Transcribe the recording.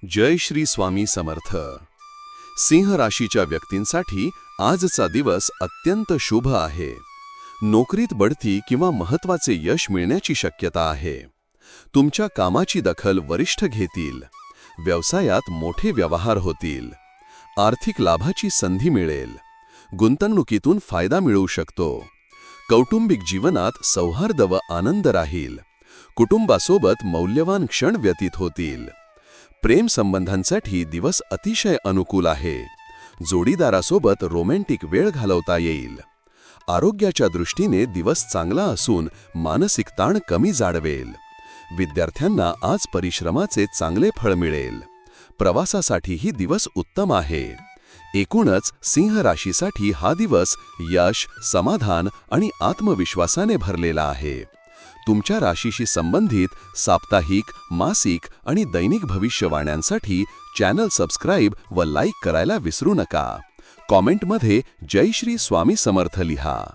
जय श्री स्वामी समर्थ. सिंह राशीच्या व्यक्तींसाठी आजचा दिवस अत्यंत शुभ आहे. नोकरीत बढती किंवा महत्त्वाचे यश मिळण्याची शक्यता आहे. तुमच्या कामाची दखल वरिष्ठ घेतील. व्यवसायात मोठे व्यवहार होतील. आर्थिक लाभाची संधी मिळेल. गुंतवणुकीतून फायदा मिळू शकतो. कौटुंबिक जीवनात सौहार्द व आनंद राहील. कुटुंबासोबत मौल्यवान क्षण व्यतीत होतील. प्रेम संबंधांसाठी दिवस अतिशय अनुकूल आहे. जोडीदारासोबत रोमॅन्टिक वेळ घालवता येईल. आरोग्याच्या दृष्टीने दिवस चांगला असून मानसिक ताण कमी जाणवेल. विद्यार्थ्यांना आज परिश्रमाचे चांगले फळ मिळेल. प्रवासासाठीही दिवस उत्तम आहे. एकूणच सिंह राशीसाठी हा दिवस यश, समाधान आणि आत्मविश्वासाने भरलेला आहे. तुमच्या राशीशी संबंधित साप्ताहिक, मासिक आणि दैनिक भविष्यवाण्यांसाठी चॅनल सबस्क्राईब व लाईक करायला विसरू नका. कॉमेंटमध्ये जय श्री स्वामी समर्थ लिहा.